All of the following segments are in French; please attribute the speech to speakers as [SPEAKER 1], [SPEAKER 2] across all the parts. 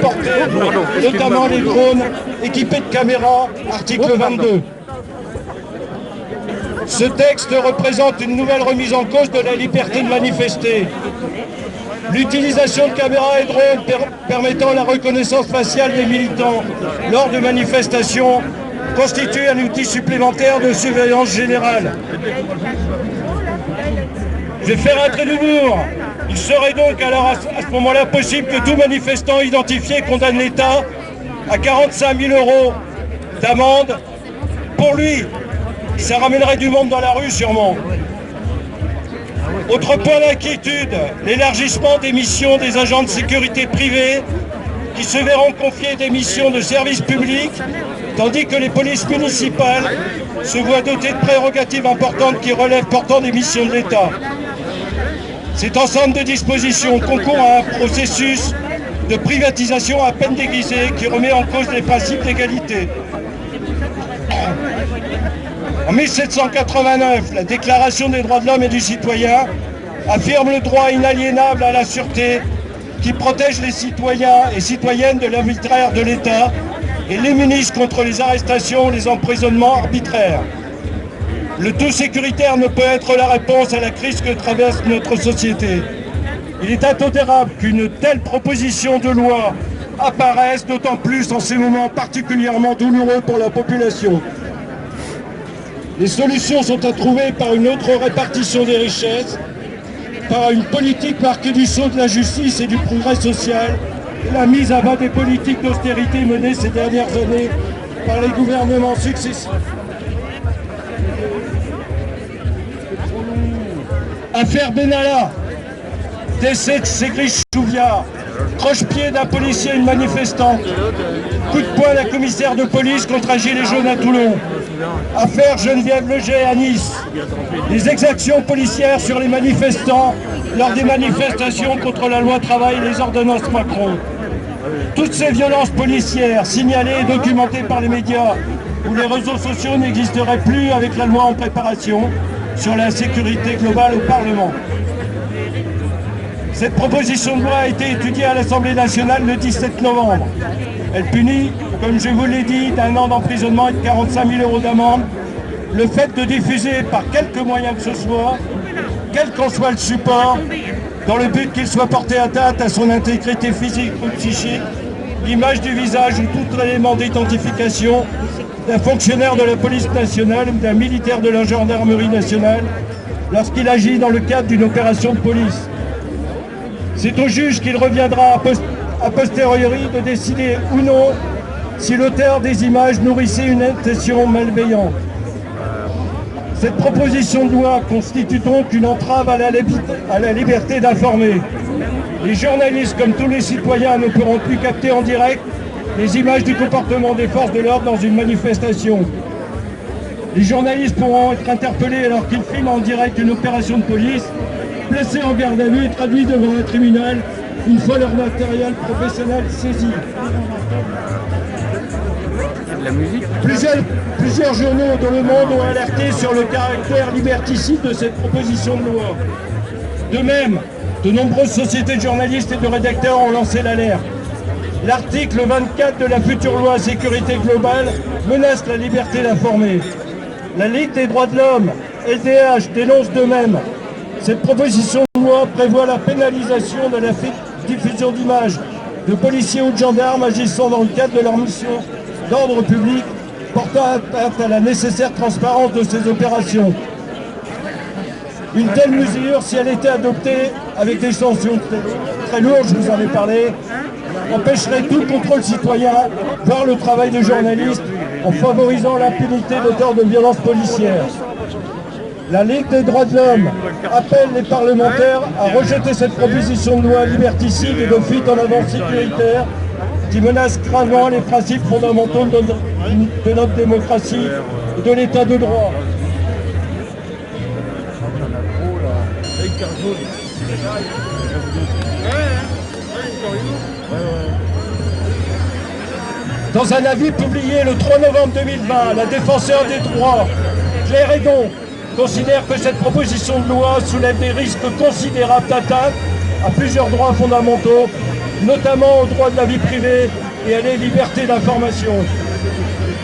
[SPEAKER 1] portée, notamment les drones équipés de caméras, article 22. Ce texte représente une nouvelle remise en cause de la liberté de manifester. L'utilisation de caméras et drones permettant la reconnaissance faciale des militants lors de manifestations constitue un outil supplémentaire de surveillance générale. Je vais faire un trait d'humour. Il serait donc alors à ce moment-là possible que tout manifestant identifié condamne l'État à 45 000 € d'amende. Pour lui, ça ramènerait du monde dans la rue sûrement. Autre point d'inquiétude, l'élargissement des missions des agents de sécurité privés qui se verront confier des missions de service public, tandis que les polices municipales se voient dotées de prérogatives importantes qui relèvent pourtant des missions de l'État. Cet ensemble de dispositions concourt à un processus de privatisation à peine déguisé qui remet en cause les principes d'égalité. En 1789, la Déclaration des droits de l'homme et du citoyen affirme le droit inaliénable à la sûreté qui protège les citoyens et citoyennes de l'arbitraire de l'État et les munisse contre les arrestations ou les emprisonnements arbitraires. Le tout sécuritaire ne peut être la réponse à la crise que traverse notre société. Il est intolérable qu'une telle proposition de loi apparaisse, d'autant plus en ces moments particulièrement douloureux pour la population. Les solutions sont à trouver par une autre répartition des richesses, par une politique marquée du sceau de la justice et du progrès social, et la mise à bas des politiques d'austérité menées ces dernières années par les gouvernements successifs. Affaire Benalla, décès de Ségriche Chouviat, croche-pied d'un policier et une manifestante, coup de poing d'un commissaire de police contre un gilet jaune à Toulon, affaire Geneviève Leger à Nice, les exactions policières sur les manifestants lors des manifestations contre la loi travail et les ordonnances Macron. Toutes ces violences policières signalées et documentées par les médias où les réseaux sociaux n'existeraient plus avec la loi en préparation sur la sécurité globale au Parlement. Cette proposition de loi a été étudiée à l'Assemblée nationale le 17 novembre. Elle punit, comme je vous l'ai dit, d'1 an d'emprisonnement et de 45 000 € d'amende le fait de diffuser par quelque moyen que ce soit, quel qu'en soit le support, dans le but qu'il soit porté atteinte à son intégrité physique ou psychique, l'image du visage ou tout élément d'identification d'un fonctionnaire de la police nationale ou d'un militaire de la gendarmerie nationale lorsqu'il agit dans le cadre d'une opération de police. C'est au juge qu'il reviendra a posteriori de décider ou non si l'auteur des images nourrissait une intention malveillante. Cette proposition de loi constitue donc une entrave à la liberté d'informer. Les journalistes, comme tous les citoyens, ne pourront plus capter en direct les images du comportement des forces de l'ordre dans une manifestation. Les journalistes pourront être interpellés alors qu'ils filment en direct une opération de police, placés en garde à vue et traduits devant un tribunal une fois leur matériel professionnel saisi.
[SPEAKER 2] La musique.
[SPEAKER 1] Plusieurs journaux dans le monde ont alerté sur le caractère liberticide de cette proposition de loi. De même, de nombreuses sociétés de journalistes et de rédacteurs ont lancé l'alerte. L'article 24 de la future loi sécurité globale menace la liberté d'informer. La Ligue des droits de l'homme, LDH, dénonce de même. Cette proposition de loi prévoit la pénalisation de la diffusion d'images de policiers ou de gendarmes agissant dans le cadre de leur mission d'ordre public, portant atteinte à la nécessaire transparence de ces opérations. Une telle mesure, si elle était adoptée avec des sanctions très lourdes, je vous en ai parlé, empêcherait tout contrôle citoyen, voire le travail de journalistes, en favorisant l'impunité d'auteurs de violences policières. La Ligue des droits de l'homme appelle les parlementaires à rejeter cette proposition de loi liberticide et de fuite en avant sécuritaire qui menace gravement les principes fondamentaux de notre démocratie et de l'état de droit. Dans un avis publié le 3 novembre 2020, la défenseure des droits, Claire Hédon, considère que cette proposition de loi soulève des risques considérables d'atteinte à plusieurs droits fondamentaux, notamment au droit de la vie privée et à la liberté d'information.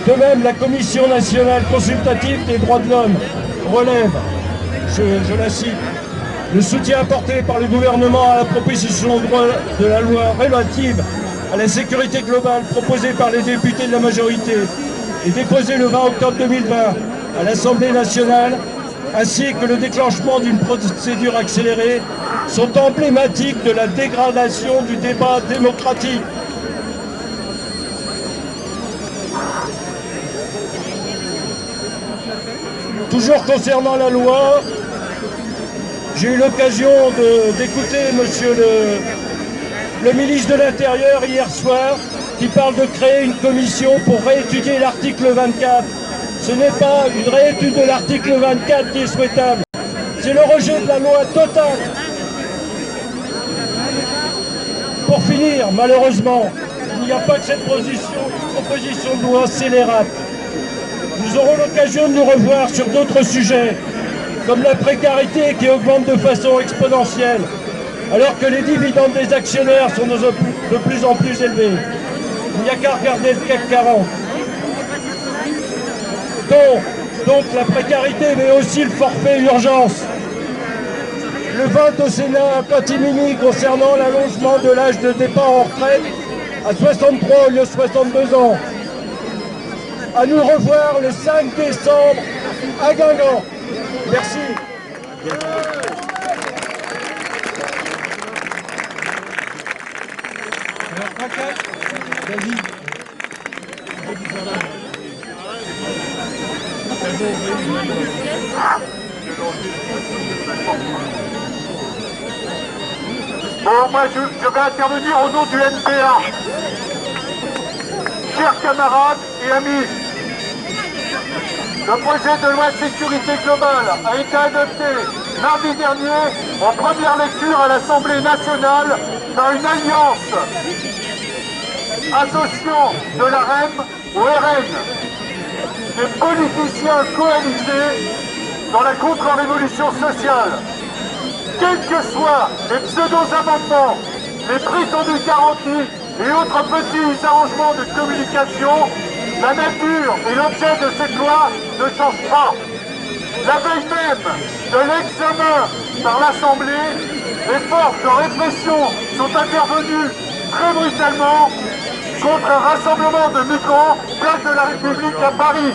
[SPEAKER 1] De même, la Commission nationale consultative des droits de l'homme relève, je la cite, le soutien apporté par le gouvernement à la proposition de la loi relative à la sécurité globale proposée par les députés de la majorité et déposée le 20 octobre 2020 à l'Assemblée nationale, ainsi que le déclenchement d'une procédure accélérée, sont emblématiques de la dégradation du débat démocratique. Toujours concernant la loi, j'ai eu l'occasion d'écouter monsieur le ministre de l'Intérieur hier soir qui parle de créer une commission pour réétudier l'article 24. Ce n'est pas une réétude de l'article 24 qui est souhaitable, c'est le rejet de la loi totale. Pour finir, malheureusement, il n'y a pas que cette proposition de loi scélérate. Nous aurons l'occasion de nous revoir sur d'autres sujets, comme la précarité qui augmente de façon exponentielle, alors que les dividendes des actionnaires sont de plus en plus élevés. Il n'y a qu'à regarder le CAC 40. Donc la précarité, mais aussi le forfait urgence. Le vote au Sénat à catimini concernant l'allongement de l'âge de départ en retraite à 63 au lieu de 62 ans. À nous revoir le 5 décembre à Guingamp. Merci.
[SPEAKER 2] Bon, moi je vais intervenir au nom du NPA. Chers camarades et amis, le projet de loi de sécurité globale a été adopté mardi dernier en première lecture à l'Assemblée nationale dans une alliance associant de la REM au RN, des politiciens coalisés dans la contre-révolution sociale. Quels que soient les pseudo-amendements, les prétendus garanties et autres petits arrangements de communication, la nature et l'objet de cette loi ne changent pas. La veille même de l'examen par l'Assemblée, les forces de répression sont intervenues très brutalement contre un rassemblement de migrants place de la République à Paris.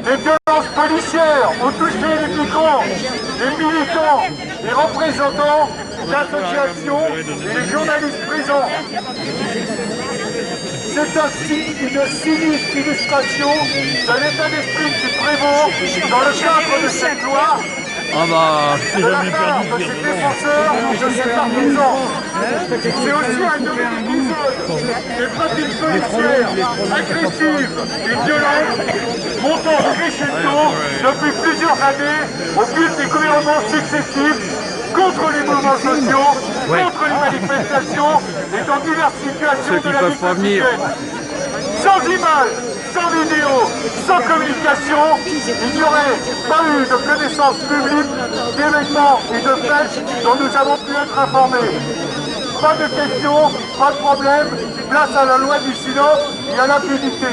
[SPEAKER 2] Les violences policières ont touché les migrants, les militants, les représentants d'associations et les journalistes présents. C'est ainsi une sinistre illustration de l'état d'esprit qui prévaut dans le cadre de cette loi de la part de ces défenseurs de ces partisans. C'est aussi un nouvel épisode des pratiques policières agressives et violentes montant crescendo depuis plusieurs années au fil des gouvernements successifs contre les mouvements sociaux, contre les manifestations et dans diverses situations de la vie quotidienne. Sans images, sans vidéo, sans communication, il n'y aurait pas eu de connaissance publique d'événements et de faits dont nous avons pu être informés. Pas de questions, pas de problème, place à la loi du silence et à l'impunité.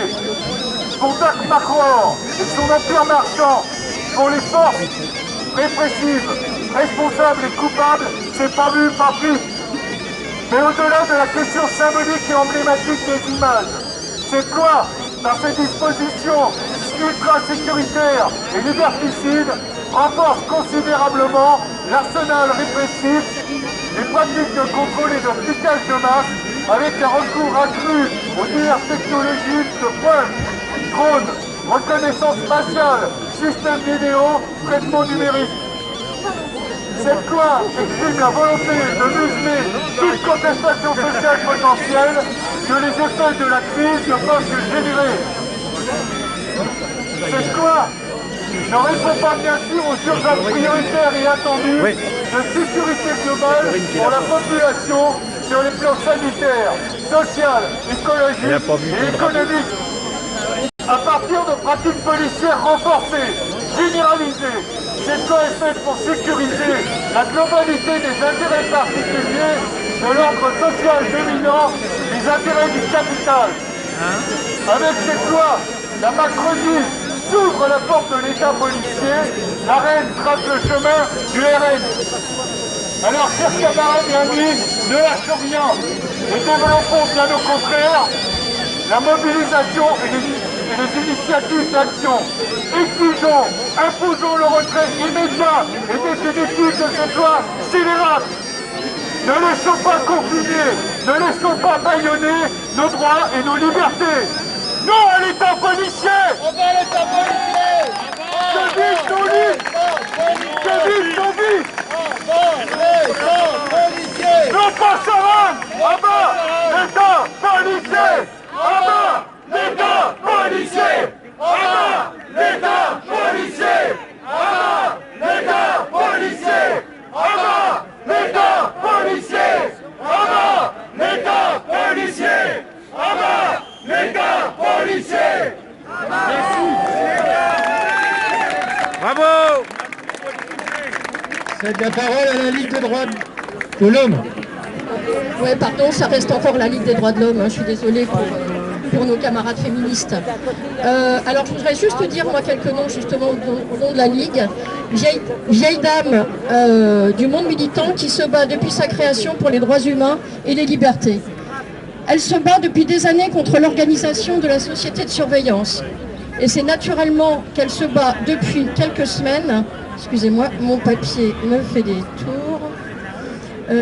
[SPEAKER 2] Pour Doc Macron et son empire marchand, pour les forces répressives, responsables et coupables, c'est pas vu, pas pris. Mais au-delà de la question symbolique et emblématique des images, cette loi, par ses dispositions ultra-sécuritaires et liberticides, renforce considérablement l'arsenal répressif, les pratiques de contrôle et de flicage de masse, avec un recours accru aux diverses technologies de pointe, drones, reconnaissance faciale, système vidéo, traitement numérique. Cette loi exprime la volonté de museler toute contestation sociale potentielle que les effets de la crise ne peuvent que générer. Cette loi ne répond pas bien sûr aux urgences prioritaires et attendues de sécurité globale pour la population sur les plans sanitaires, social, écologique et économique. À partir de pratiques policières renforcées, généralisée. Cette loi est faite pour sécuriser la globalité des intérêts particuliers de l'ordre social dominant, les intérêts du capital. Avec cette loi, la Macronie s'ouvre la porte de l'État policier, la reine trace le chemin du RN. Alors, chers camarades et amis, ne lâchons rien et développons bien au contraire la mobilisation et les initiatives d'action. Exigeons, imposons le retrait immédiat et définitif de cette loi scélérate. Ne laissons pas confiner, ne laissons pas bâillonner nos droits et nos libertés. Non à l'État policier! On va à l'État policier! Que vive nos luttes! Que vive nos vies! Non pas Chavannes! À bas l'État policier! À bas l'État policier! À bas l'État policier! À bas l'État policier! À bas l'État policier! À bas l'État policier! À bas l'État policier!
[SPEAKER 3] Bravo!
[SPEAKER 4] C'est la parole à la Ligue des droits de l'homme.
[SPEAKER 5] Ouais, pardon, ça reste encore la Ligue des droits de l'homme, hein, je suis désolée pour nos camarades féministes. Alors je voudrais juste dire moi quelques noms justement au nom de la Ligue. Vieille dame du monde militant qui se bat depuis sa création pour les droits humains et les libertés. Elle se bat depuis des années contre l'organisation de la société de surveillance. Et c'est naturellement qu'elle se bat depuis quelques semaines. Excusez-moi, mon papier me fait des tours.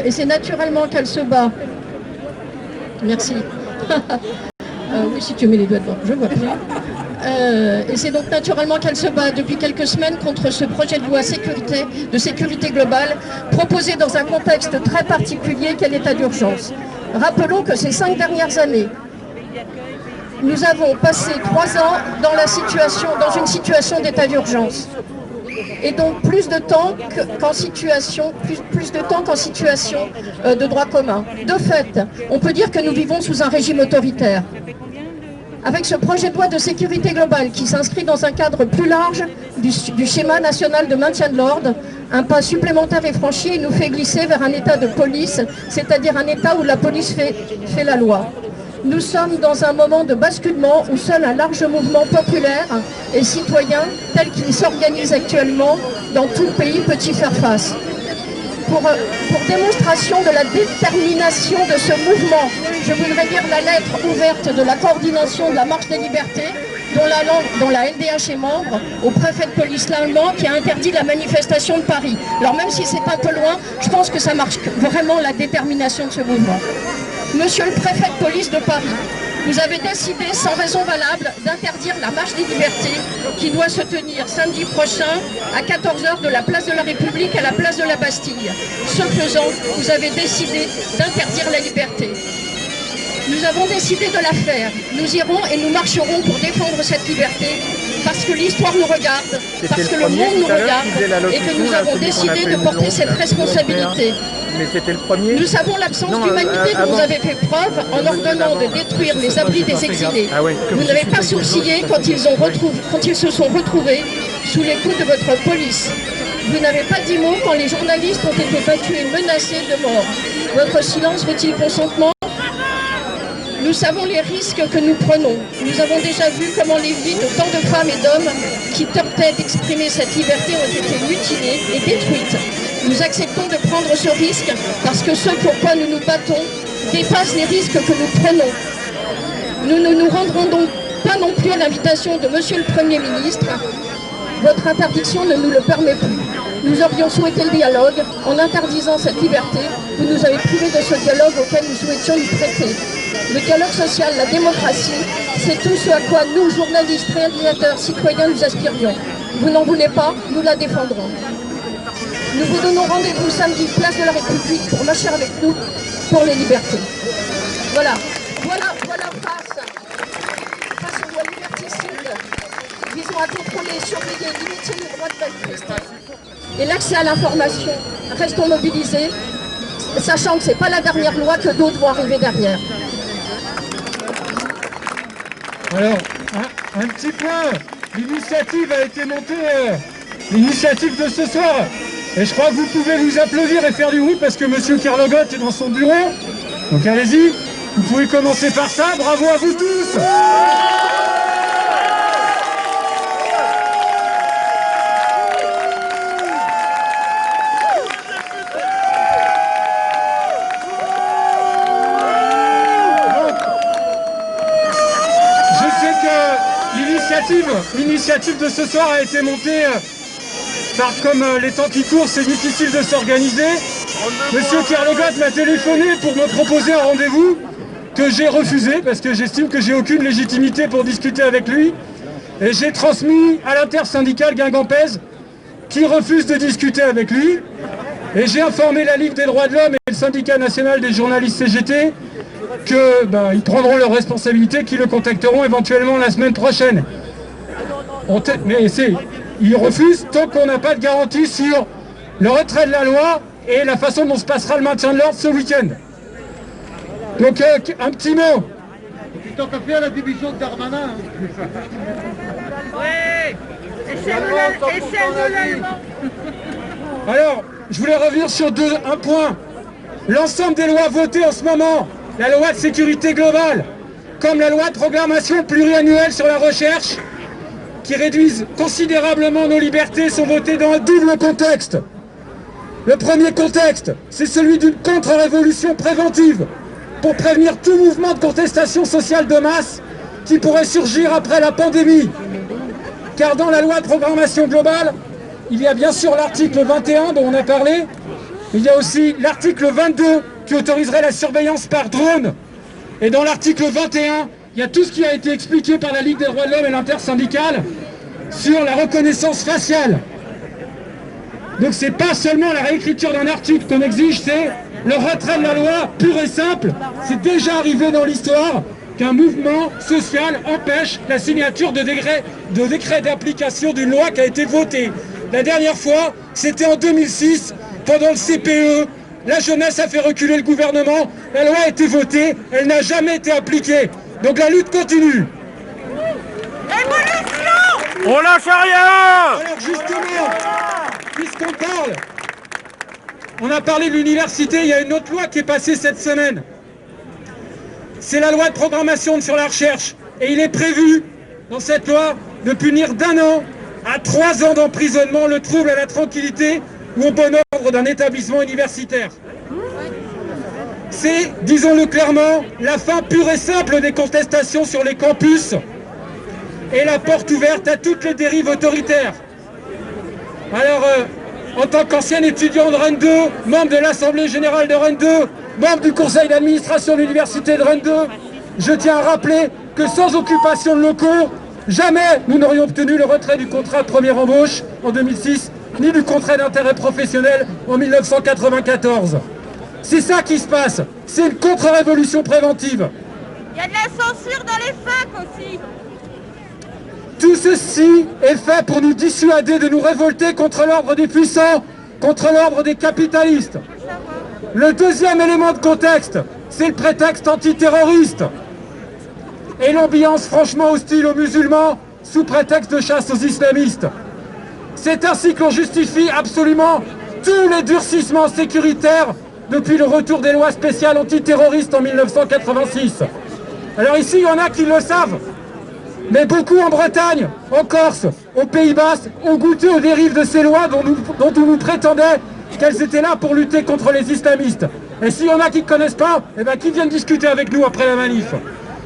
[SPEAKER 5] Et c'est naturellement qu'elle se bat. Merci. Oui, si tu mets les doigts devant, je vois plus. Et c'est donc naturellement qu'elle se bat depuis quelques semaines contre ce projet de loi de sécurité globale proposé dans un contexte très particulier qu'est l'état d'urgence. Rappelons que ces 5 dernières années, nous avons passé 3 ans dans une situation d'état d'urgence. Et donc plus de temps qu'en situation, plus de temps qu'en situation de droit commun. De fait, on peut dire que nous vivons sous un régime autoritaire. Avec ce projet de loi de sécurité globale qui s'inscrit dans un cadre plus large du schéma national de maintien de l'ordre, un pas supplémentaire est franchi et nous fait glisser vers un état de police, c'est-à-dire un état où la police fait la loi. Nous sommes dans un moment de basculement où seul un large mouvement populaire et citoyen, tel qu'il s'organise actuellement dans tout le pays, peut y faire face. Pour démonstration de la détermination de ce mouvement, je voudrais lire la lettre ouverte de la coordination de la Marche des Libertés, dont la LDH est membre, au préfet de police allemand qui a interdit la manifestation de Paris. Alors même si c'est un peu loin, je pense que ça marque vraiment la détermination de ce mouvement. Monsieur le préfet de police de Paris, vous avez décidé sans raison valable d'interdire la marche des libertés qui doit se tenir samedi prochain à 14h de la place de la République à la place de la Bastille. Ce faisant, vous avez décidé d'interdire la liberté. Nous avons décidé de la faire. Nous irons et nous marcherons pour défendre cette liberté parce que l'histoire nous regarde, parce que le monde nous regarde et que nous avons décidé de porter cette responsabilité.
[SPEAKER 3] Mais c'était le premier.
[SPEAKER 5] Nous savons l'absence d'humanité dont vous avez fait preuve en ordonnant de détruire les abris des exilés. Vous n'avez pas sourcillé quand ils se sont retrouvés sous les coups de votre police. Vous n'avez pas dit mot quand les journalistes ont été battus et menacés de mort. Votre silence veut-il consentement ? Nous savons les risques que nous prenons. Nous avons déjà vu comment les vies de tant de femmes et d'hommes qui tentaient d'exprimer cette liberté ont été mutilées et détruites. Nous acceptons de prendre ce risque parce que ce pourquoi nous nous battons dépasse les risques que nous prenons. Nous ne nous rendrons donc pas non plus à l'invitation de Monsieur le Premier ministre. Votre interdiction ne nous le permet plus. Nous aurions souhaité le dialogue. En interdisant cette liberté, vous nous avez privé de ce dialogue auquel nous souhaitions nous prêter. Le dialogue social, la démocratie, c'est tout ce à quoi nous, journalistes, réalisateurs, citoyens, nous aspirions. Vous n'en voulez pas, nous la défendrons. Nous vous donnons rendez-vous samedi, place de la République, pour marcher avec nous pour les libertés. Voilà face aux lois liberticides visant à contrôler, surveiller, limiter les droits de manifester. Et l'accès à l'information, restons mobilisés, sachant que ce n'est pas la dernière loi, que d'autres vont arriver derrière.
[SPEAKER 4] Alors, un petit point. l'initiative a été montée, l'initiative de ce soir. Et je crois que vous pouvez vous applaudir et faire du bruit parce que M. Kerlogot est dans son bureau. Donc allez-y, vous pouvez commencer par ça. Bravo à vous tous. L'initiative de ce soir a été montée par, comme les temps qui courent, c'est difficile de s'organiser. Monsieur Kerlogot m'a téléphoné pour me proposer un rendez-vous que j'ai refusé parce que j'estime que j'ai aucune légitimité pour discuter avec lui. Et j'ai transmis à l'intersyndicale Guingamp-Pèze qui refuse de discuter avec lui. Et j'ai informé la Ligue des droits de l'homme et le syndicat national des journalistes CGT qu'ils prendront leurs responsabilités, qu'ils le contacteront éventuellement la semaine prochaine. Mais ils refusent tant qu'on n'a pas de garantie sur le retrait de la loi et la façon dont se passera le maintien de l'ordre ce week-end. Donc un petit mot.
[SPEAKER 3] Tant qu'à faire la division de Darmanin.
[SPEAKER 6] Oui. Et celle de l'Allemand.
[SPEAKER 4] Alors, je voulais revenir sur un point. L'ensemble des lois votées en ce moment, la loi de sécurité globale, comme la loi de programmation pluriannuelle sur la recherche, qui réduisent considérablement nos libertés, sont votées dans un double contexte. Le premier contexte, c'est celui d'une contre-révolution préventive, pour prévenir tout mouvement de contestation sociale de masse qui pourrait surgir après la pandémie. Car dans la loi de programmation globale, il y a bien sûr l'article 21 dont on a parlé, mais il y a aussi l'article 22 qui autoriserait la surveillance par drone. Et dans l'article 21, il y a tout ce qui a été expliqué par la Ligue des droits de l'homme et l'intersyndicale sur la reconnaissance faciale. Donc c'est pas seulement la réécriture d'un article qu'on exige, c'est le retrait de la loi pur et simple. C'est déjà arrivé dans l'histoire qu'un mouvement social empêche la signature de décret d'application d'une loi qui a été votée. La dernière fois, c'était en 2006, pendant le CPE. La jeunesse a fait reculer le gouvernement, la loi a été votée, elle n'a jamais été appliquée. Donc la lutte continue.
[SPEAKER 6] Évolution!
[SPEAKER 2] On lâche rien!
[SPEAKER 4] Alors justement, puisqu'on parle, on a parlé de l'université, il y a une autre loi qui est passée cette semaine. C'est la loi de programmation sur la recherche. Et il est prévu, dans cette loi, de punir d'1 an à 3 ans d'emprisonnement le trouble à la tranquillité ou au bon ordre d'un établissement universitaire. C'est, disons-le clairement, la fin pure et simple des contestations sur les campus et la porte ouverte à toutes les dérives autoritaires. Alors, en tant qu'ancien étudiant de Rennes 2, membre de l'Assemblée Générale de Rennes 2, membre du conseil d'administration de l'Université de Rennes 2, je tiens à rappeler que sans occupation de locaux, jamais nous n'aurions obtenu le retrait du contrat de première embauche en 2006, ni du contrat d'intérêt professionnel en 1994. C'est ça qui se passe, c'est une contre-révolution préventive.
[SPEAKER 6] Il y a de la censure dans les facs aussi.
[SPEAKER 4] Tout ceci est fait pour nous dissuader de nous révolter contre l'ordre des puissants, contre l'ordre des capitalistes. Le deuxième élément de contexte, c'est le prétexte antiterroriste. Et l'ambiance franchement hostile aux musulmans sous prétexte de chasse aux islamistes. C'est ainsi qu'on justifie absolument tous les durcissements sécuritaires depuis le retour des lois spéciales antiterroristes en 1986. Alors ici, il y en a qui le savent, mais beaucoup en Bretagne, en Corse, aux Pays-Bas, ont goûté aux dérives de ces lois dont on nous prétendait qu'elles étaient là pour lutter contre les islamistes. Et s'il y en a qui ne connaissent pas, eh ben, qui viennent discuter avec nous après la manif.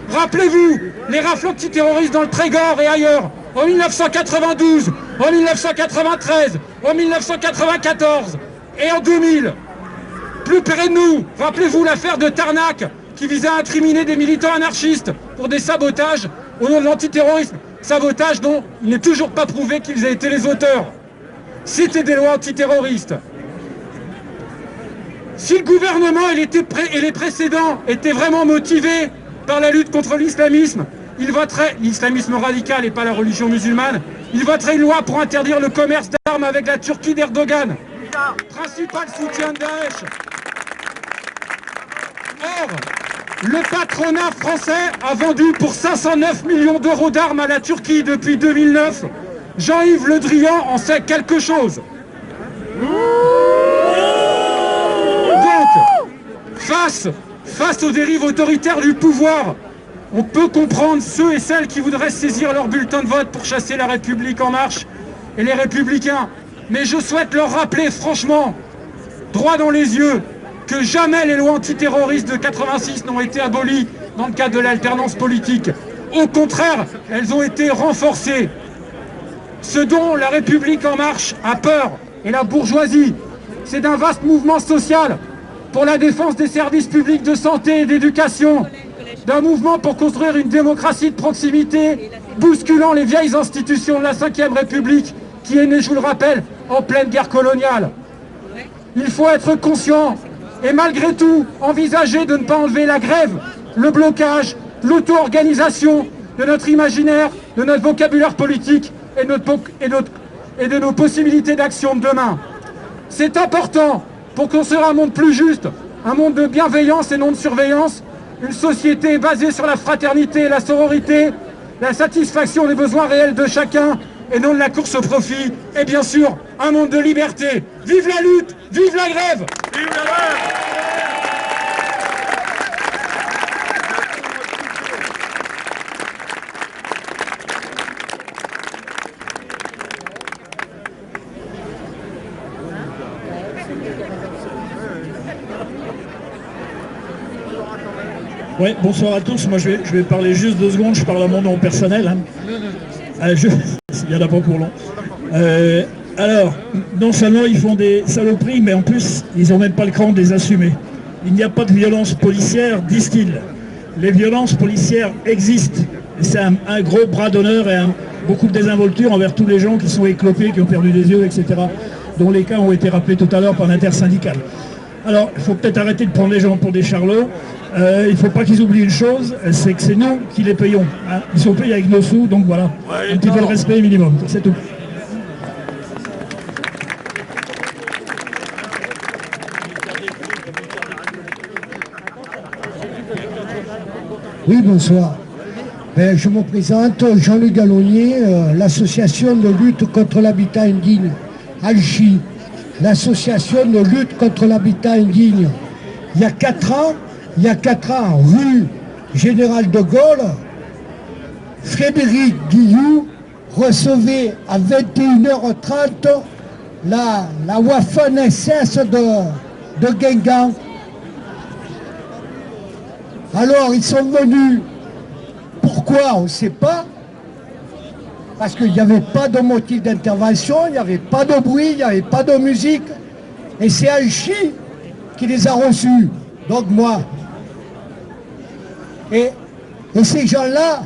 [SPEAKER 4] Rappelez-vous, les rafles antiterroristes dans le Trégor et ailleurs, en 1992, en 1993, en 1994 et en 2000. Plus près de nous, rappelez-vous l'affaire de Tarnac, qui visait à incriminer des militants anarchistes pour des sabotages au nom de l'antiterrorisme. Sabotage dont il n'est toujours pas prouvé qu'ils aient été les auteurs. C'était des lois antiterroristes. Si le gouvernement et les précédents étaient vraiment motivés par la lutte contre l'islamisme, ils voteraient, l'islamisme radical et pas la religion musulmane, ils voteraient une loi pour interdire le commerce d'armes avec la Turquie d'Erdogan, principal soutien de Daesh. Or, Le patronat français a vendu pour 509 millions d'euros d'armes à la Turquie depuis 2009. Jean-Yves Le Drian en sait quelque chose. Donc, face aux dérives autoritaires du pouvoir, on peut comprendre ceux et celles qui voudraient saisir leur bulletin de vote pour chasser la République en marche et les Républicains. Mais je souhaite leur rappeler franchement, droit dans les yeux, que jamais les lois antiterroristes de 86 n'ont été abolies dans le cadre de l'alternance politique. Au contraire, elles ont été renforcées. Ce dont la République en marche a peur, et la bourgeoisie, c'est d'un vaste mouvement social pour la défense des services publics de santé et d'éducation, d'un mouvement pour construire une démocratie de proximité, bousculant les vieilles institutions de la Ve République, qui est née, je vous le rappelle, en pleine guerre coloniale. Il faut être conscient et malgré tout envisager de ne pas enlever la grève, le blocage, l'auto-organisation de notre imaginaire, de notre vocabulaire politique et de nos possibilités d'action de demain. C'est important pour construire un monde plus juste, un monde de bienveillance et non de surveillance, une société basée sur la fraternité et la sororité, la satisfaction des besoins réels de chacun et non de la course au profit, et bien sûr, un monde de liberté. Vive la lutte, vive la grève!
[SPEAKER 2] Vive la grève!
[SPEAKER 7] Ouais, bonsoir à tous. Moi, je vais parler juste 2 secondes. Je parle à mon nom personnel. Hein. Il y en a pas pour long. Alors, non seulement ils font des saloperies, mais en plus, ils n'ont même pas le cran de les assumer. Il n'y a pas de violence policière, disent-ils. Les violences policières existent. C'est un gros bras d'honneur et beaucoup de désinvolture envers tous les gens qui sont éclopés, qui ont perdu des yeux, etc., dont les cas ont été rappelés tout à l'heure par l'intersyndicale. Alors, il faut peut-être arrêter de prendre les gens pour des charlots. Il ne faut pas qu'ils oublient une chose, c'est que c'est nous qui les payons. Hein. Ils sont payés avec nos sous, donc voilà. Un petit peu de respect minimum, c'est tout.
[SPEAKER 3] Oui, bonsoir. Je me présente, Jean-Luc Gallonnier, l'association de lutte contre l'habitat indigne, ALCHI, l'association de lutte contre l'habitat indigne. Il y a 4 ans, rue Général de Gaulle, Frédéric Guilloux recevait à 21h30 la Waffen SS de Guingamp. Alors ils sont venus. Pourquoi? On ne sait pas. Parce qu'il n'y avait pas de motif d'intervention, il n'y avait pas de bruit, il n'y avait pas de musique. Et c'est Alchi qui les a reçus. Donc moi. Et ces gens-là,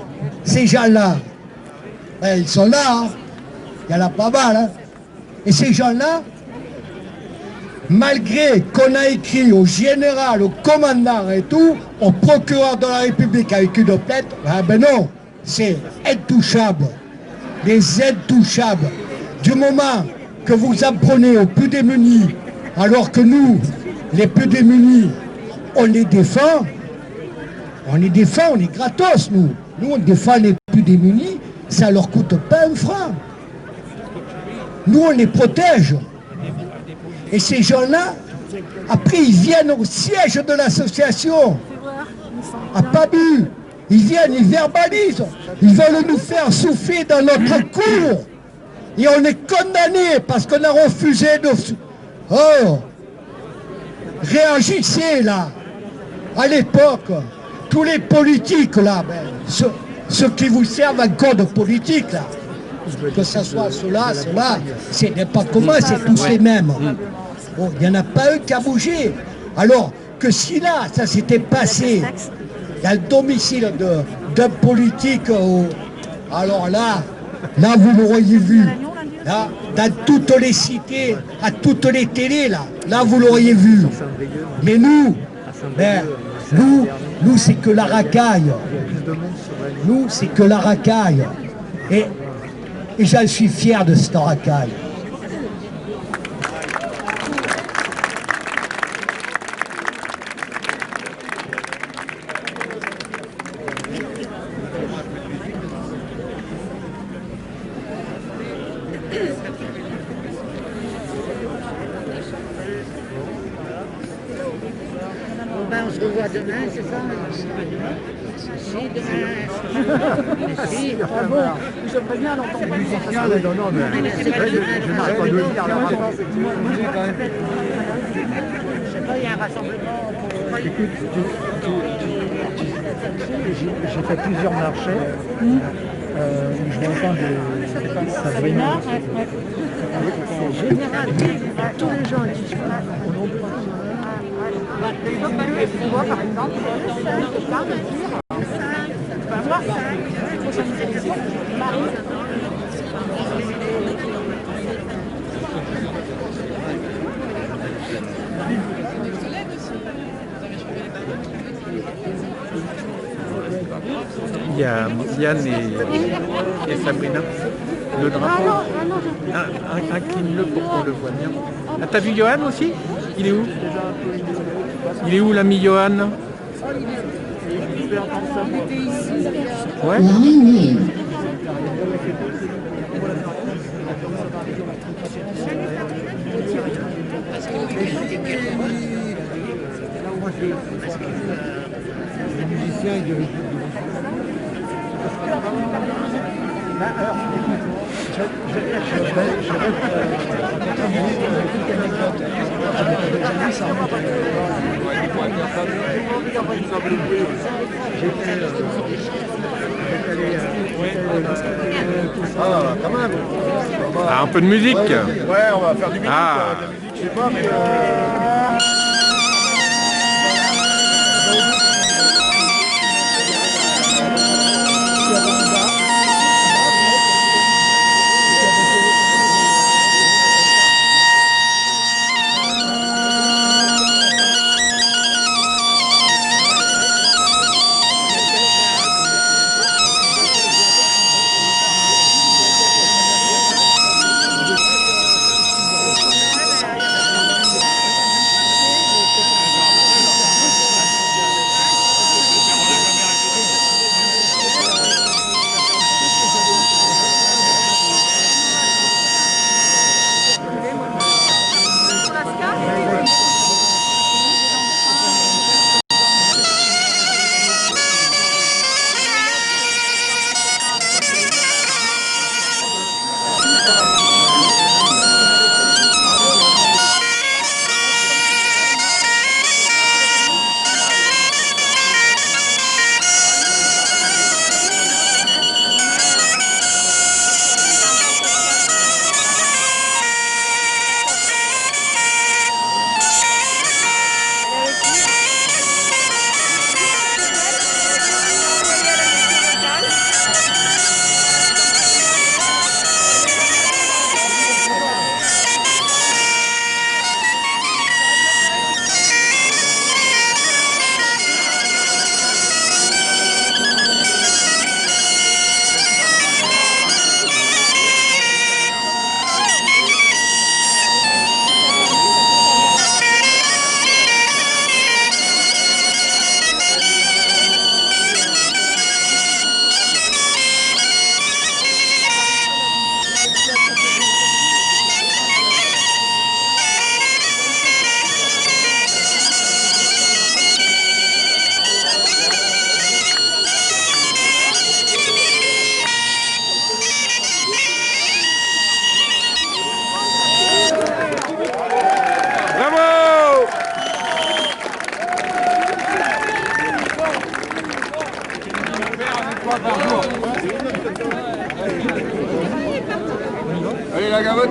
[SPEAKER 3] ben, ils sont là, hein. Il y en a pas mal. Hein. Et ces gens-là, malgré qu'on a écrit au général, au commandant et tout, au procureur de la République avec une plainte, ben non, c'est intouchable. Les intouchables. Du moment que vous apprenez aux plus démunis, alors que nous, les plus démunis, on les défend, on est gratos, nous. Nous, on défend les plus démunis, ça leur coûte pas un franc. Nous, on les protège. Et ces gens-là, après, ils viennent au siège de l'association, à Pabu. Ils viennent, ils verbalisent. Ils veulent nous faire souffler dans notre cour. Et on est condamnés parce qu'on a refusé de... Oh! Réagissez, là. À l'époque, tous les politiques, là, ben, ceux qui vous servent encore de politique, là, que ce soit ceux-là, c'est n'importe comment, c'est tous les mêmes. Bon, il n'y en a pas un qui a bougé. Alors que si là, ça s'était passé dans le domicile d'un politique, alors là, vous l'auriez vu. Là, dans toutes les cités, à toutes les télés, là vous l'auriez vu. Mais nous, nous c'est que la racaille. Nous, c'est que la racaille. Et j'en suis fier de cette racaille.
[SPEAKER 8] pas demain, c'est ça? Si, demain. Si, ah bon, j'aimerais bien l'entendre.
[SPEAKER 2] Non, mais je n'arrête pas de le dire.
[SPEAKER 8] Je sais pas, il y a un rassemblement pour...
[SPEAKER 2] Écoute, j'ai fait plusieurs marchés. Je m'entends de Sabrina.
[SPEAKER 8] C'est général, tous les gens qui sont là. Par exemple,
[SPEAKER 2] Il y a Yann et Sabrina. Le drapeau. Incline-le pour qu'on le voit bien. Ah, t'as vu Johan aussi? Il est où? Il est où l'ami Johan? Ouais. Ah, un peu de musique.
[SPEAKER 9] Ouais, on va faire du musique.
[SPEAKER 2] Ah.
[SPEAKER 9] De la musique, je sais pas, mais... Allez, la gavotte.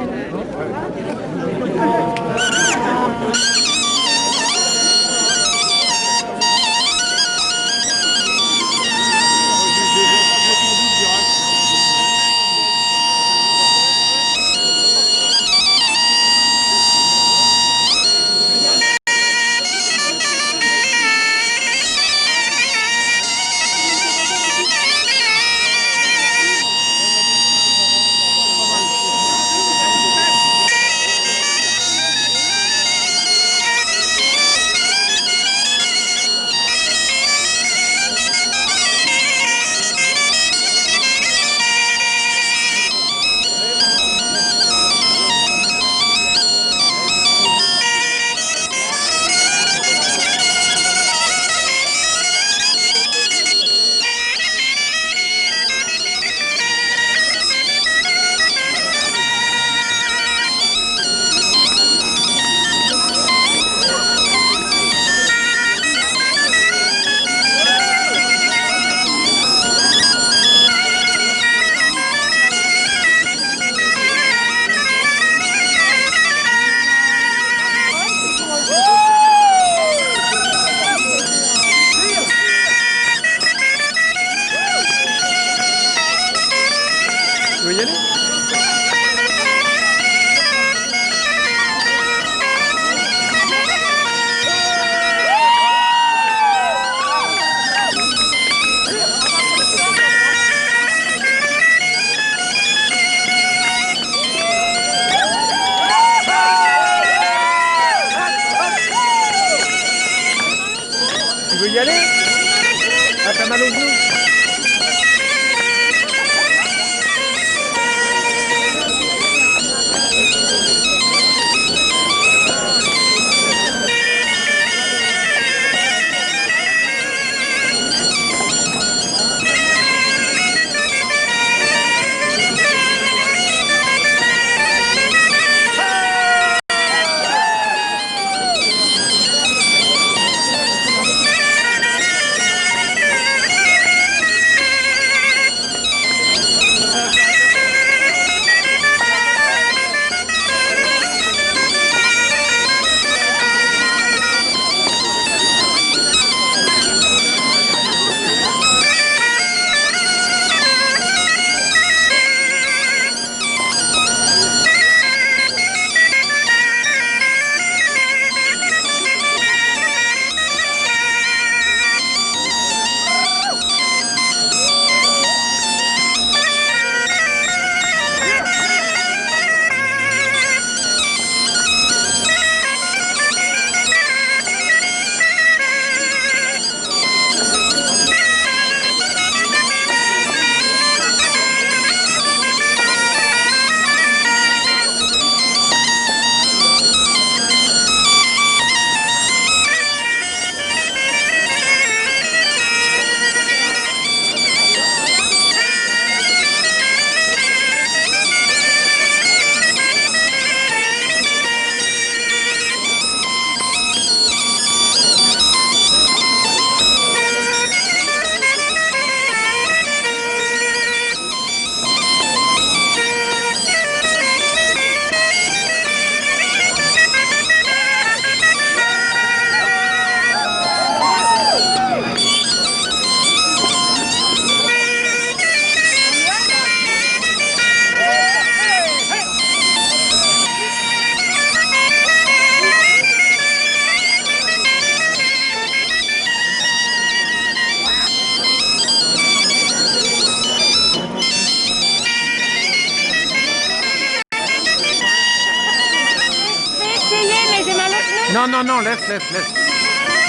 [SPEAKER 10] Non, non, non, laisse.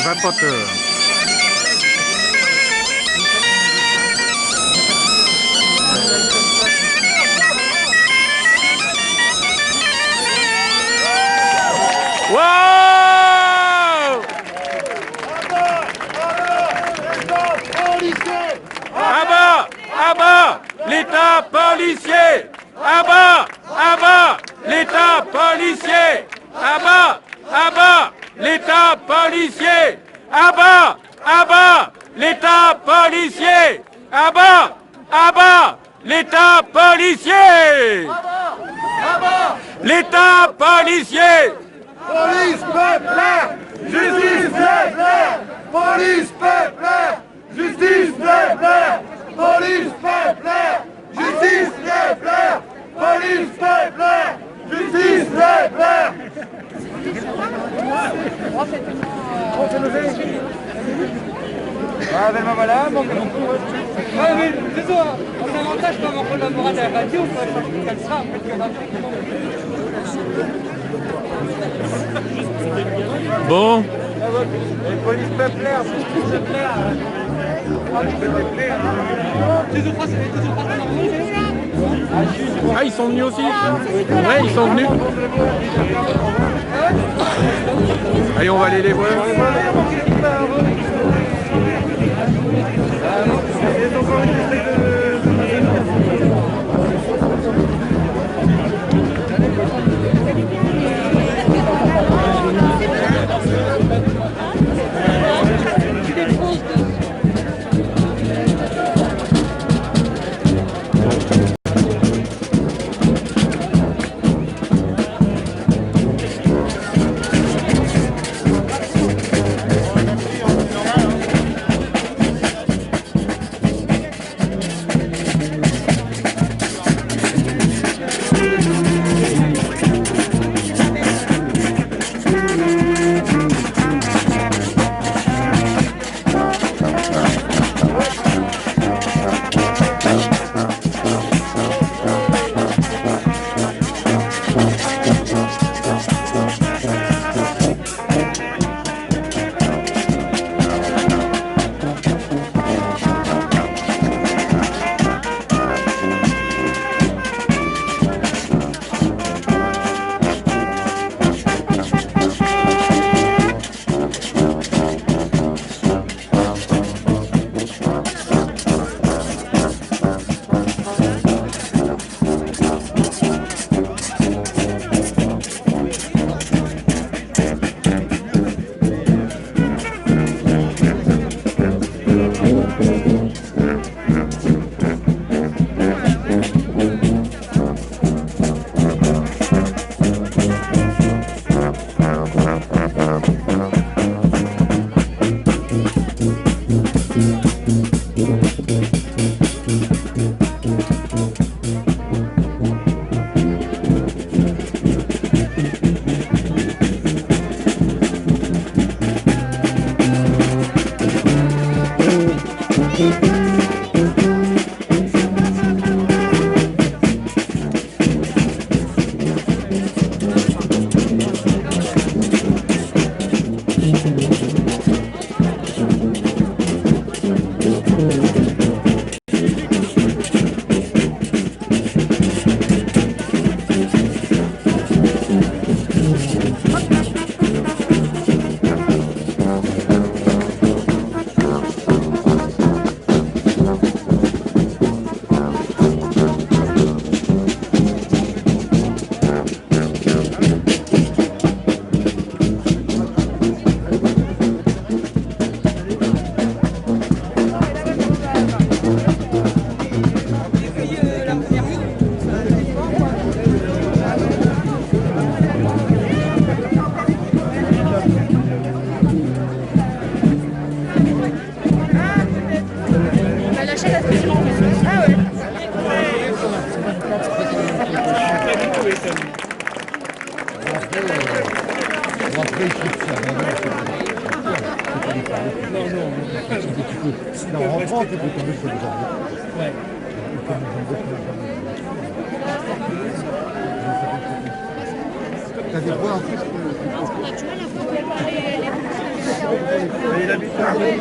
[SPEAKER 10] Va pas te... Wow! À bas, l'État policier! À bas, l'État policier! À bas, l'État policier! À bas, l'État policier! À bas, l'État policier! L'État policier!
[SPEAKER 9] Police peuplère! Justice peuplère! Police peuplère! Justice peuplère! Police peuplère! Justice peuplère! Police peuplère! Justice peuplère!
[SPEAKER 2] Ah ben voilà, bon, ah mais c'est ça, on a l'avantage comme on collabore à la radio, on peut changer qu'elle sera, en fait,
[SPEAKER 10] Bon.
[SPEAKER 9] Police peuplère! Justice peuplère!
[SPEAKER 10] Ah, ils sont venus aussi? Ouais, ils sont venus. Allez, on va aller les voir.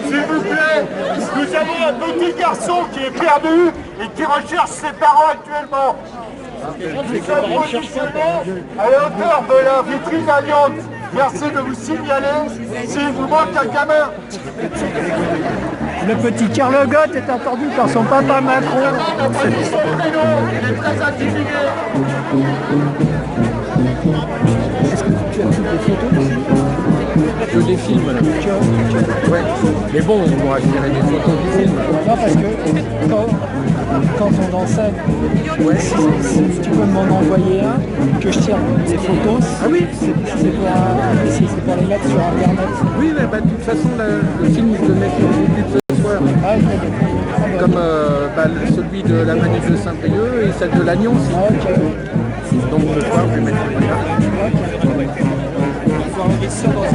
[SPEAKER 2] S'il vous plaît, nous avons un petit garçon qui est perdu et qui recherche ses parents actuellement. Nous sommes positionnés à la hauteur de la vitrine Alliance. Merci de vous signaler s'il vous manque un gamin.
[SPEAKER 11] Le petit Kerlegot est attendu par son papa Macron.
[SPEAKER 2] Notre ami son prénom, il est très intimidé.
[SPEAKER 10] Que des films là. Ouais. Mais bon, on pourra tirer des photos du film.
[SPEAKER 11] Non, parce que quand on enseigne, ouais, si tu peux m'en envoyer un, que je tire des photos, ah oui, c'est pour les mettre sur internet.
[SPEAKER 10] Oui, mais bah, de toute façon, le film, je le mets sur YouTube ce soir.
[SPEAKER 11] Ah, okay.
[SPEAKER 10] Comme celui de la manif de Saint-Brieuc et celle de l'Agnon aussi.
[SPEAKER 11] Ah, okay.
[SPEAKER 10] Donc ce soir, je vais mettre sur internet. Il faut enregistrer ça dans un...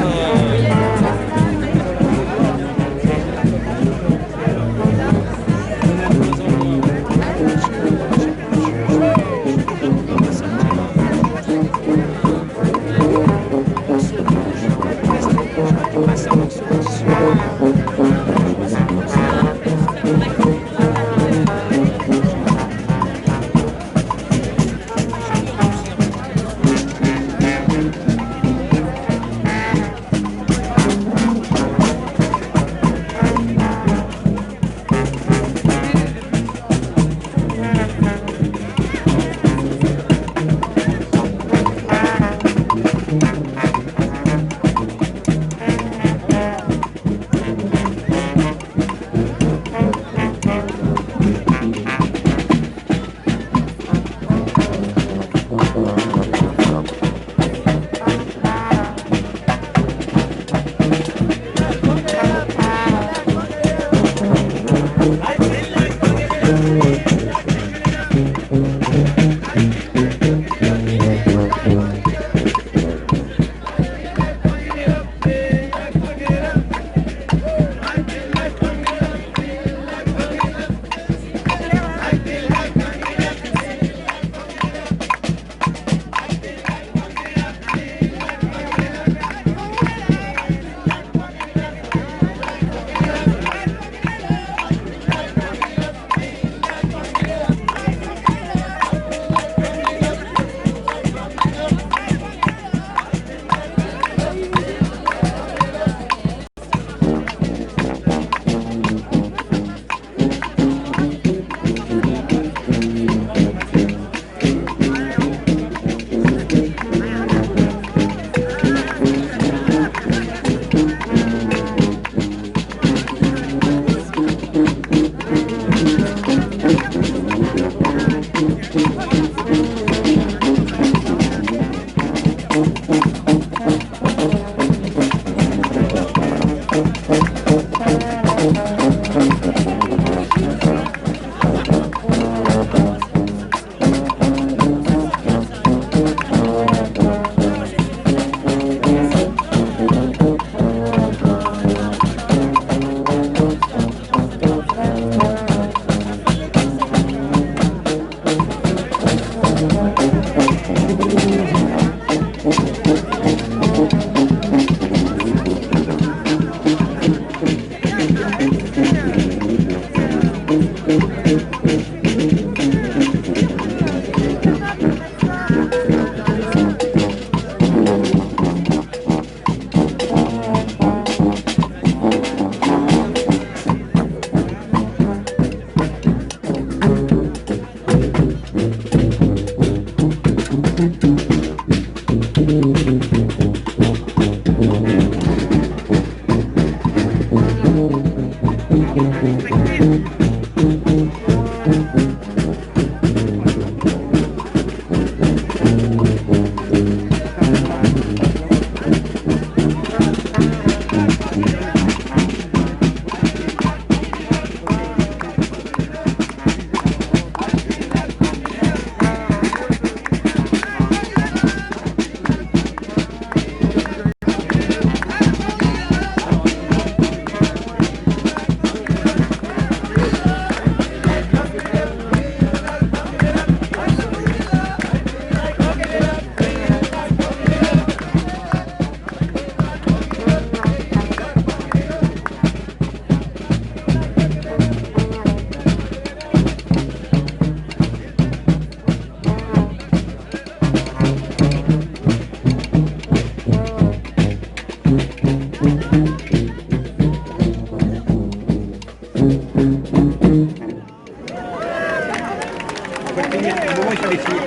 [SPEAKER 10] faut le finir. À un moment, il fallait finir.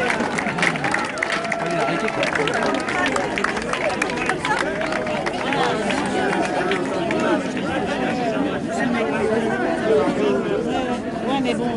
[SPEAKER 10] Arrêtez quoi.
[SPEAKER 8] Ouais, mais bon.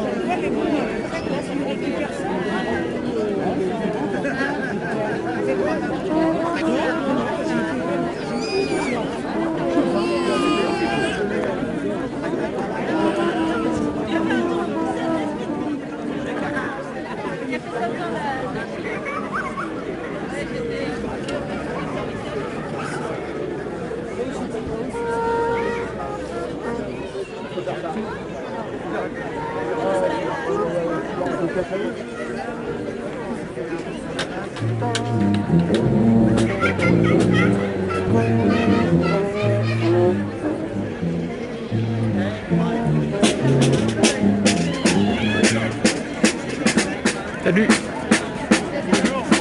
[SPEAKER 10] Salut.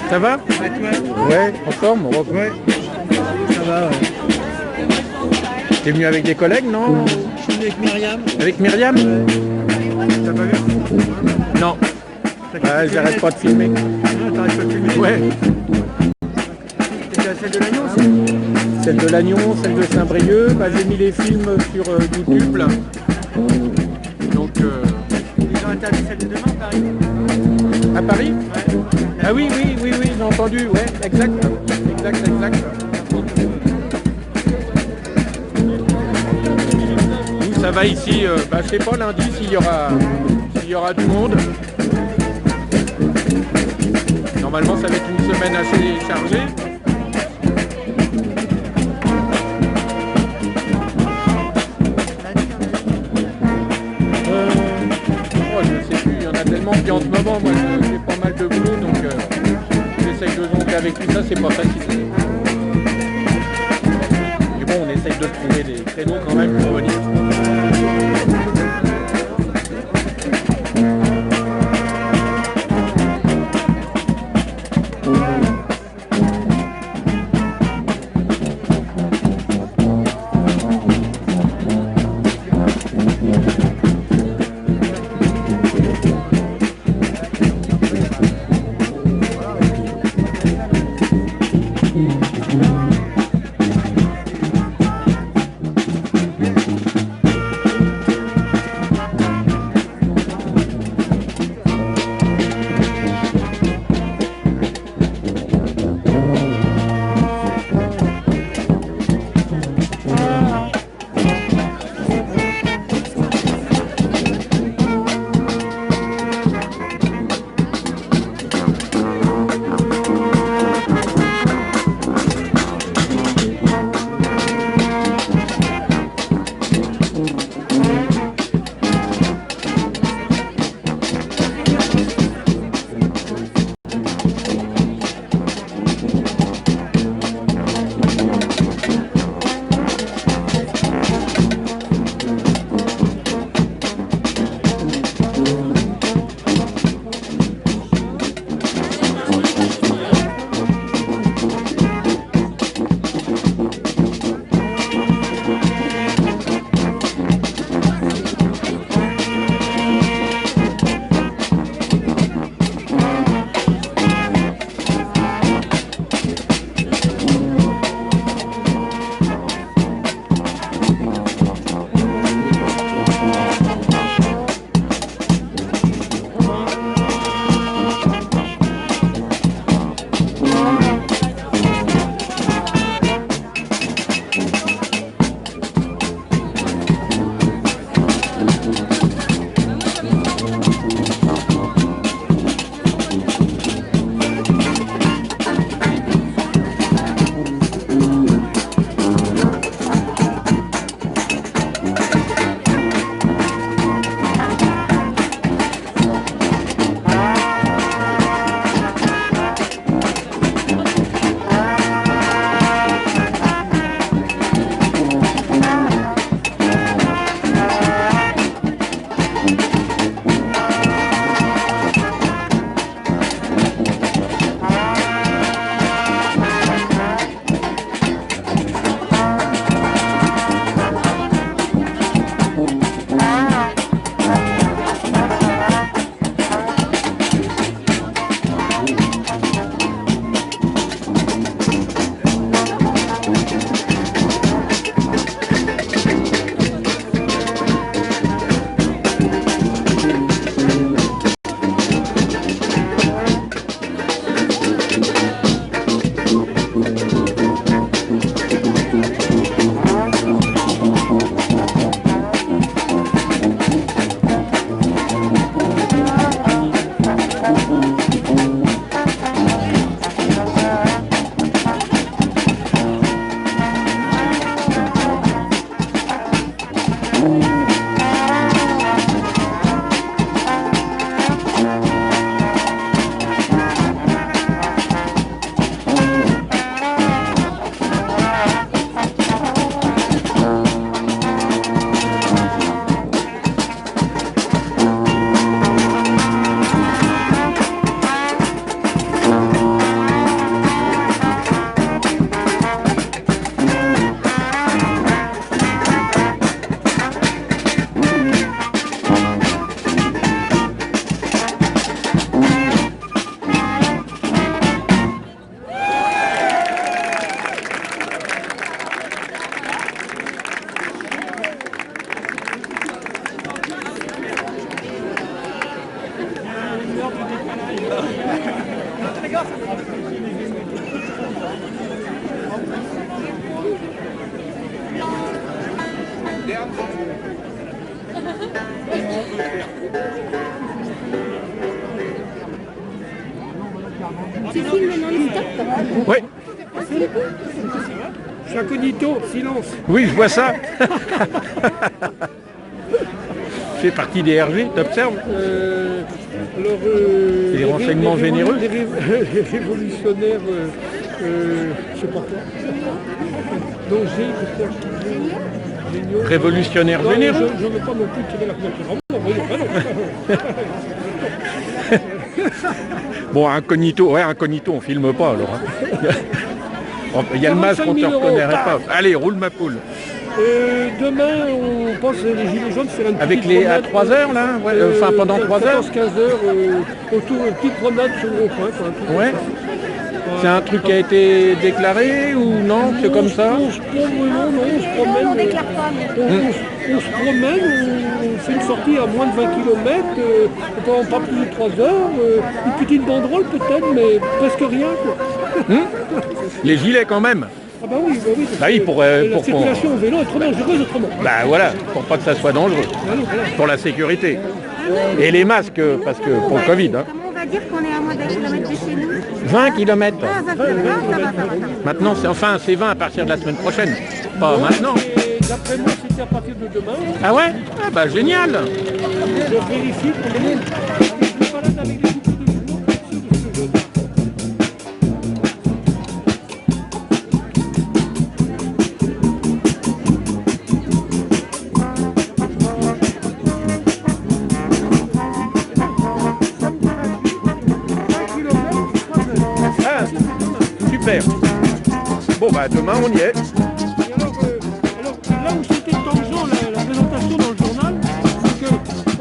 [SPEAKER 10] Ça va? Ouais, en forme? Ouais. Ça va, ouais. T'es venu avec des collègues, non?
[SPEAKER 11] Je suis avec Myriam.
[SPEAKER 10] Avec Myriam?
[SPEAKER 11] T'as pas vu?
[SPEAKER 10] Non. Ah, j'arrête pas de filmer.
[SPEAKER 11] Non, t'arrêtes pas de filmer.
[SPEAKER 10] Ouais.
[SPEAKER 11] T'étais à celle de l'Agnon aussi?
[SPEAKER 10] Celle de Lannion, celle de Saint-Brieuc. Bah, j'ai mis les films sur YouTube là. Donc.
[SPEAKER 11] Ils ont interdit celle de demain, Paris.
[SPEAKER 10] À Paris?
[SPEAKER 11] Ouais.
[SPEAKER 10] Ah oui, j'ai entendu, ouais, exact. Nous, ça va ici, je sais pas, lundi, s'il y aura du monde. Normalement, ça va être une semaine assez chargée. Je sais plus, il y en a tellement, puis en ce moment, moi, j'ai pas mal de boulot, donc j'essaye de jongler avec tout ça, c'est pas facile. Mais bon, on essaye de trouver des créneaux quand même pour venir.
[SPEAKER 8] Tu filmes non-stop?
[SPEAKER 10] Oui.
[SPEAKER 4] Je suis incognito, silence.
[SPEAKER 10] Oui, je vois ça. Je fais partie des RG, t'observes? Les renseignements généreux.
[SPEAKER 4] Les révolutionnaires, je sais pas quoi. Donc j'espère qu'ils géniaux.
[SPEAKER 10] Révolutionnaires généreux.
[SPEAKER 4] Je ne veux pas non plus tirer la couverture.
[SPEAKER 10] Bon, incognito, ouais, incognito, on filme pas alors. Hein. Il y a le masque, on ne te reconnaîtrait pas. Allez, roule ma poule.
[SPEAKER 4] Demain, on pense les Gilets jaunes faire une
[SPEAKER 10] avec
[SPEAKER 4] petite
[SPEAKER 10] les
[SPEAKER 4] promenade,
[SPEAKER 10] à 3 heures là, ouais, enfin pendant 3 heures.
[SPEAKER 4] 15 heures, autour une petite promenade sur le rond-point.
[SPEAKER 10] Ouais. C'est un truc qui a été déclaré ou non? C'est comme ça?
[SPEAKER 4] On se promène,
[SPEAKER 8] On déclare pas.
[SPEAKER 4] on se promène, on fait une sortie à moins de 20 km, pas plus de 3 heures, une petite banderole peut-être, mais presque rien quoi.
[SPEAKER 10] Les gilets quand même.
[SPEAKER 4] Ah bah oui,
[SPEAKER 10] bah oui, pour
[SPEAKER 4] la circulation au vélo est trop dangereuse autrement.
[SPEAKER 10] Bah voilà, pour pas que ça soit dangereux, pour la sécurité. Et les masques, parce que pour le Covid. Hein.
[SPEAKER 8] Comment on va dire qu'on est à moins d'un kilomètre de chez nous?
[SPEAKER 10] 20 km.
[SPEAKER 8] Ah, 20 km, ça va.
[SPEAKER 10] Maintenant, c'est 20 à partir de la semaine prochaine. Pas maintenant.
[SPEAKER 4] Et d'après moi, c'était à partir de demain.
[SPEAKER 10] Ah ouais? Ah bah génial.
[SPEAKER 4] Je vérifie pour le moment. Je me balade avec des coupes de journaux.
[SPEAKER 10] Super. Bon bah demain on y est.
[SPEAKER 4] Et alors là où c'était tangent la présentation dans le journal, c'est que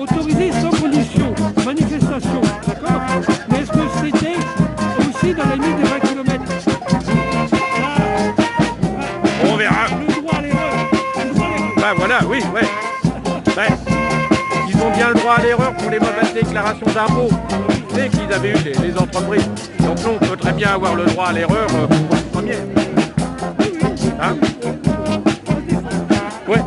[SPEAKER 4] autorisé sans condition, manifestation, d'accord? Mais est-ce que c'était aussi dans la limite des 20 km?
[SPEAKER 10] On verra.
[SPEAKER 4] Le droit à l'erreur.
[SPEAKER 10] Bah voilà, oui, ouais. Ils ont bien le droit à l'erreur pour les mauvaises déclarations d'impôts. Vous savez qu'ils avaient eu les entreprises. Donc nous, on peut très bien avoir le droit à l'erreur pour le premier. Hein? Ouais.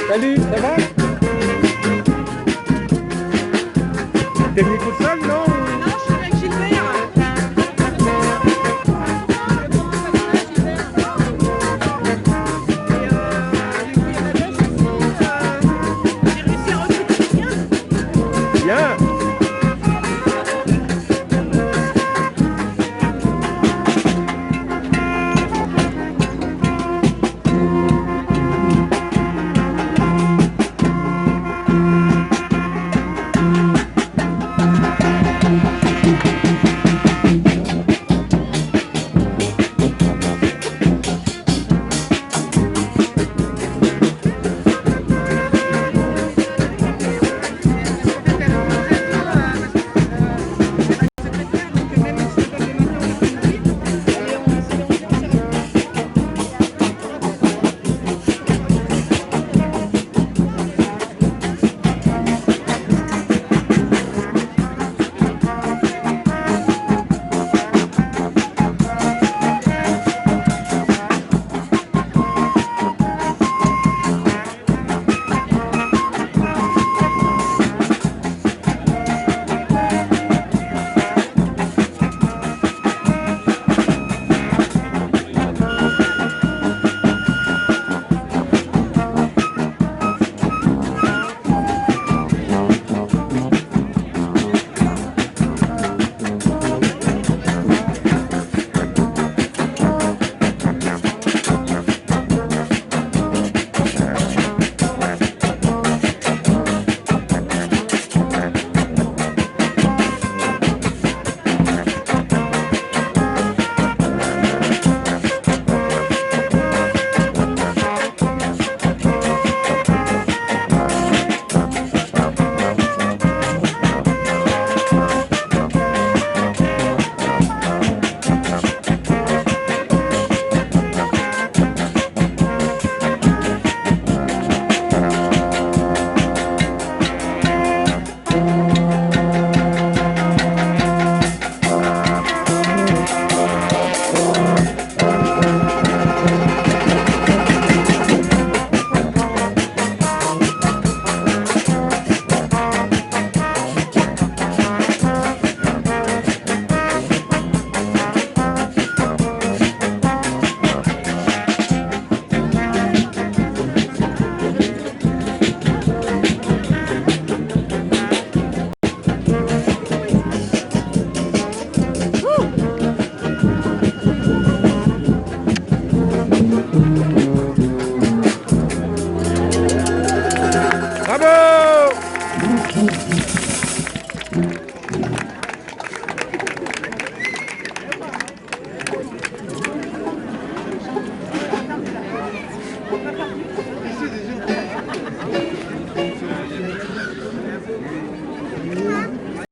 [SPEAKER 4] Salut, ça va? T'es venu toute seule, non?